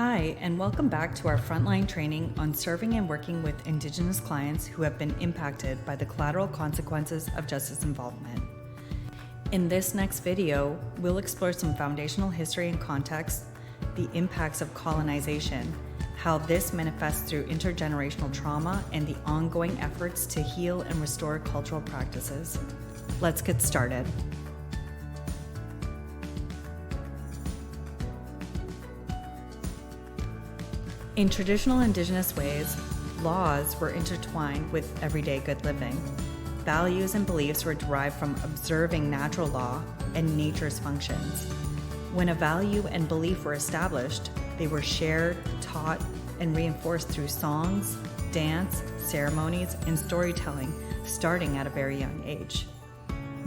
Hi, and welcome back to our frontline training on serving and working with Indigenous clients who have been impacted by the collateral consequences of justice involvement. In this next video, we'll explore some foundational history and context, the impacts of colonization, how this manifests through intergenerational trauma, and the ongoing efforts to heal and restore cultural practices. Let's get started. In traditional Indigenous ways, laws were intertwined with everyday good living. Values and beliefs were derived from observing natural law and nature's functions. When a value and belief were established, they were shared, taught, and reinforced through songs, dance, ceremonies, and storytelling starting at a very young age.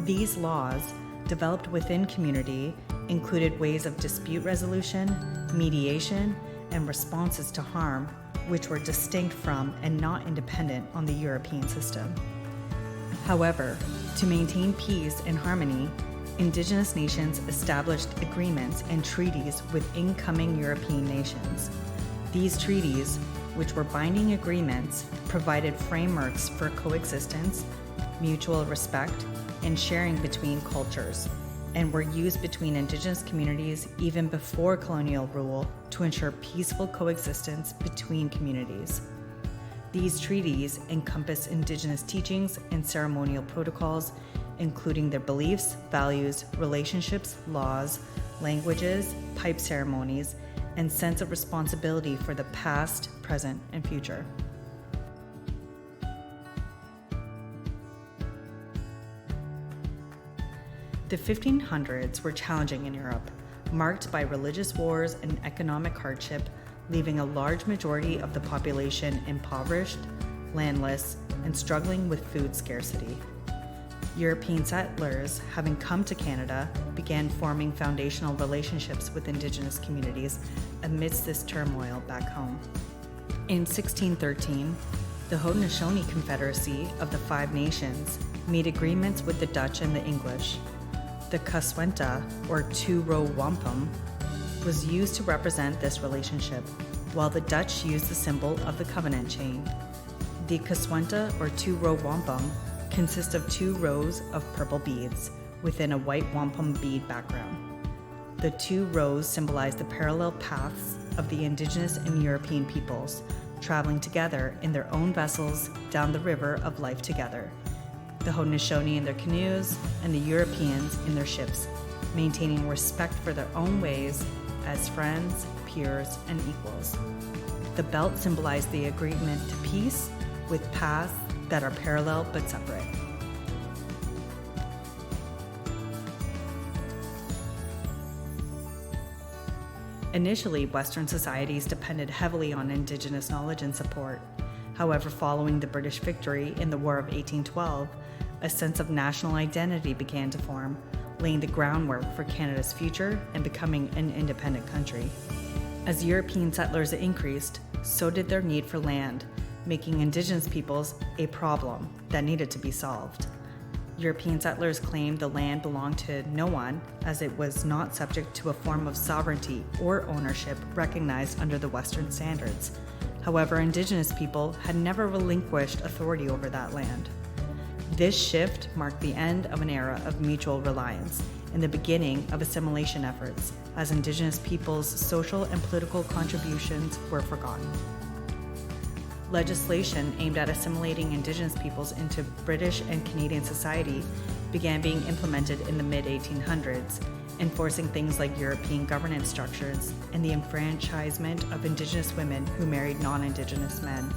These laws, developed within community, included ways of dispute resolution, mediation, and responses to harm, which were distinct from and not independent on the European system. However, to maintain peace and harmony, Indigenous nations established agreements and treaties with incoming European nations. These treaties, which were binding agreements, provided frameworks for coexistence, mutual respect, and sharing between cultures, and were used between Indigenous communities even before colonial rule to ensure peaceful coexistence between communities. These treaties encompass Indigenous teachings and ceremonial protocols, including their beliefs, values, relationships, laws, languages, pipe ceremonies, and sense of responsibility for the past, present, and future. The 1500s were challenging in Europe, marked by religious wars and economic hardship, leaving a large majority of the population impoverished, landless, and struggling with food scarcity. European settlers, having come to Canada, began forming foundational relationships with Indigenous communities amidst this turmoil back home. In 1613, the Haudenosaunee Confederacy of the Five Nations made agreements with the Dutch and the English. The Kaswenta, or two-row wampum, was used to represent this relationship, while the Dutch used the symbol of the covenant chain. The Kaswenta, or two-row wampum, consists of two rows of purple beads within a white wampum bead background. The two rows symbolize the parallel paths of the Indigenous and European peoples, traveling together in their own vessels down the river of life together. The Haudenosaunee in their canoes, and the Europeans in their ships, maintaining respect for their own ways as friends, peers, and equals. The belt symbolized the agreement to peace, with paths that are parallel but separate. Initially, Western societies depended heavily on Indigenous knowledge and support. However, following the British victory in the War of 1812, a sense of national identity began to form, laying the groundwork for Canada's future and becoming an independent country. As European settlers increased, so did their need for land, making Indigenous peoples a problem that needed to be solved. European settlers claimed the land belonged to no one, as it was not subject to a form of sovereignty or ownership recognized under the Western standards. However, Indigenous people had never relinquished authority over that land. This shift marked the end of an era of mutual reliance and the beginning of assimilation efforts, as Indigenous peoples' social and political contributions were forgotten. Legislation aimed at assimilating Indigenous peoples into British and Canadian society began being implemented in the mid-1800s, enforcing things like European governance structures and the enfranchisement of Indigenous women who married non-Indigenous men.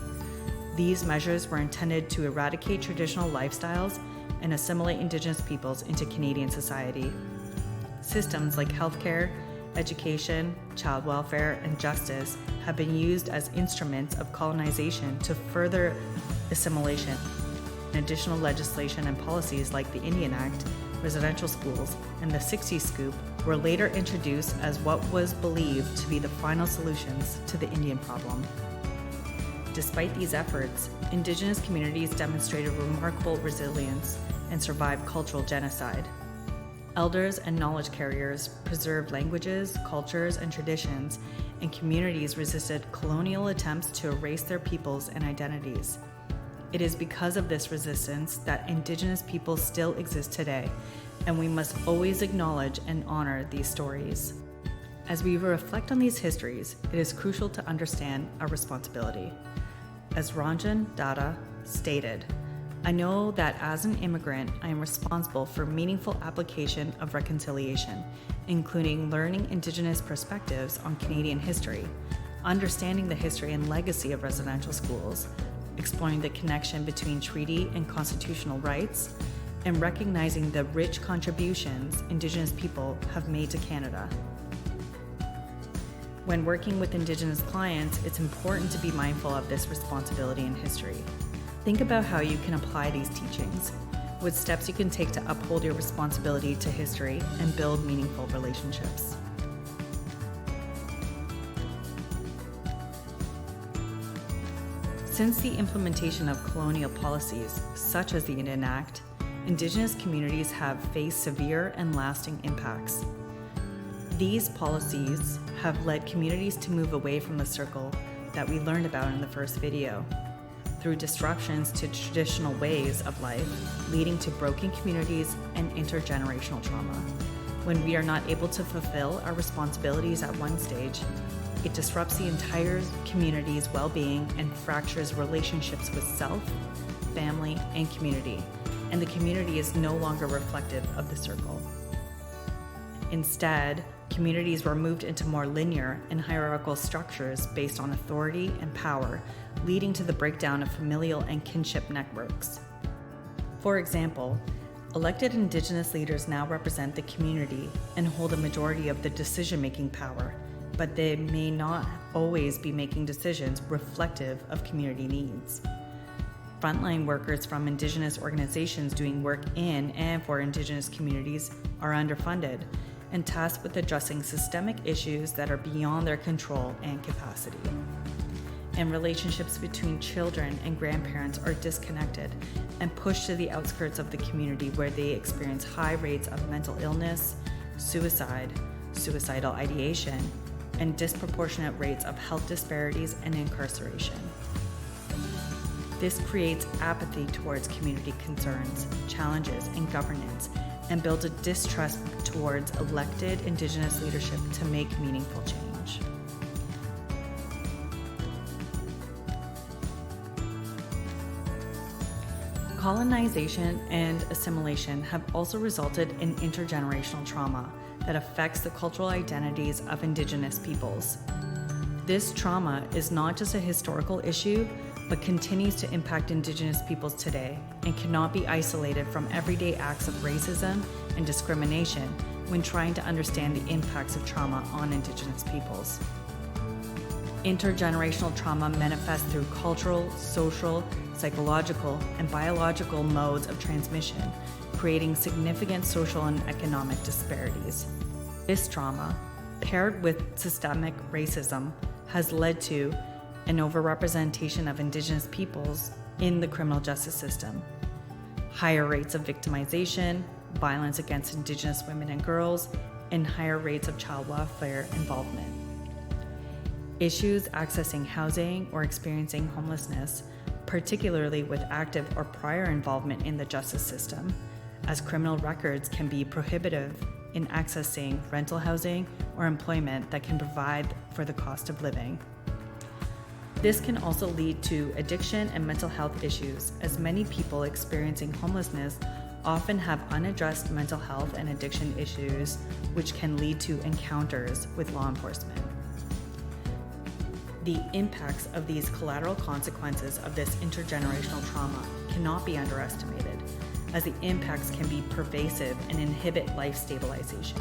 These measures were intended to eradicate traditional lifestyles and assimilate Indigenous peoples into Canadian society. Systems like healthcare, education, child welfare, and justice have been used as instruments of colonization to further assimilation. Additional legislation and policies like the Indian Act, residential schools, and the 60s Scoop were later introduced as what was believed to be the final solutions to the Indian problem. Despite these efforts, Indigenous communities demonstrated remarkable resilience and survived cultural genocide. Elders and knowledge carriers preserved languages, cultures, and traditions, and communities resisted colonial attempts to erase their peoples and identities. It is because of this resistance that Indigenous peoples still exist today, and we must always acknowledge and honor these stories. As we reflect on these histories, it is crucial to understand our responsibility. As Ranjan Datta stated, "I know that as an immigrant, I am responsible for meaningful application of reconciliation, including learning Indigenous perspectives on Canadian history, understanding the history and legacy of residential schools, exploring the connection between treaty and constitutional rights, and recognizing the rich contributions Indigenous people have made to Canada." When working with Indigenous clients, it's important to be mindful of this responsibility in history. Think about how you can apply these teachings, what steps you can take to uphold your responsibility to history and build meaningful relationships. Since the implementation of colonial policies, such as the Indian Act, Indigenous communities have faced severe and lasting impacts. These policies have led communities to move away from the circle that we learned about in the first video, through disruptions to traditional ways of life, leading to broken communities and intergenerational trauma. When we are not able to fulfill our responsibilities at one stage, it disrupts the entire community's well-being and fractures relationships with self, family, and community, and the community is no longer reflective of the circle. Instead, communities were moved into more linear and hierarchical structures based on authority and power, leading to the breakdown of familial and kinship networks. For example, elected Indigenous leaders now represent the community and hold a majority of the decision-making power, but they may not always be making decisions reflective of community needs. Frontline workers from Indigenous organizations doing work in and for Indigenous communities are underfunded and tasked with addressing systemic issues that are beyond their control and capacity. And relationships between children and grandparents are disconnected and pushed to the outskirts of the community, where they experience high rates of mental illness, suicide, suicidal ideation, and disproportionate rates of health disparities and incarceration. This creates apathy towards community concerns, challenges, and governance, and builds a distrust towards elected Indigenous leadership to make meaningful change. Colonization and assimilation have also resulted in intergenerational trauma that affects the cultural identities of Indigenous peoples. This trauma is not just a historical issue, but continues to impact Indigenous peoples today and cannot be isolated from everyday acts of racism and discrimination when trying to understand the impacts of trauma on Indigenous peoples. Intergenerational trauma manifests through cultural, social, psychological, and biological modes of transmission, creating significant social and economic disparities. This trauma, paired with systemic racism, has led to an overrepresentation of Indigenous peoples in the criminal justice system, higher rates of victimization, violence against Indigenous women and girls, and higher rates of child welfare involvement. Issues accessing housing or experiencing homelessness, particularly with active or prior involvement in the justice system, as criminal records can be prohibitive in accessing rental housing or employment that can provide for the cost of living. This can also lead to addiction and mental health issues, as many people experiencing homelessness often have unaddressed mental health and addiction issues, which can lead to encounters with law enforcement. The impacts of these collateral consequences of this intergenerational trauma cannot be underestimated, as the impacts can be pervasive and inhibit life stabilization.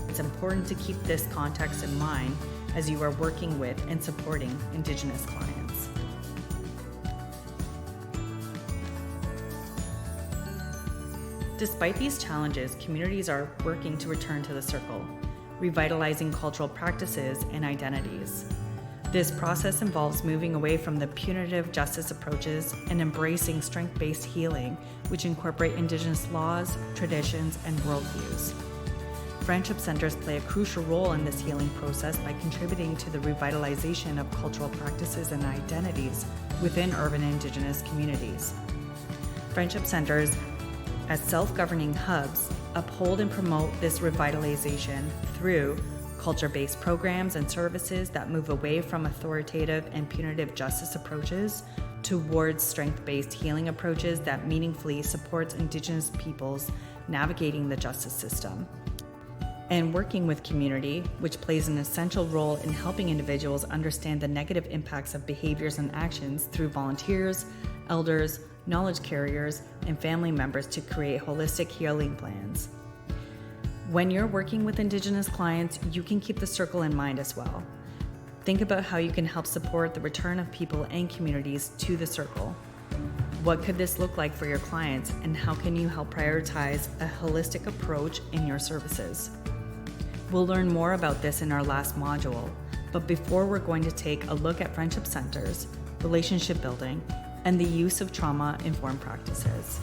It's important to keep this context in mind as you are working with and supporting Indigenous clients. Despite these challenges, communities are working to return to the circle, revitalizing cultural practices and identities. This process involves moving away from the punitive justice approaches and embracing strength-based healing, which incorporate Indigenous laws, traditions, and worldviews. Friendship centers play a crucial role in this healing process by contributing to the revitalization of cultural practices and identities within urban Indigenous communities. Friendship centers, as self-governing hubs, uphold and promote this revitalization through culture-based programs and services that move away from authoritative and punitive justice approaches towards strength-based healing approaches that meaningfully supports Indigenous peoples navigating the justice system. And working with community, which plays an essential role in helping individuals understand the negative impacts of behaviors and actions through volunteers, elders, knowledge carriers, and family members to create holistic healing plans. When you're working with Indigenous clients, you can keep the circle in mind as well. Think about how you can help support the return of people and communities to the circle. What could this look like for your clients, and how can you help prioritize a holistic approach in your services? We'll learn more about this in our last module, but before we're going to take a look at friendship centers, relationship building, and the use of trauma-informed practices.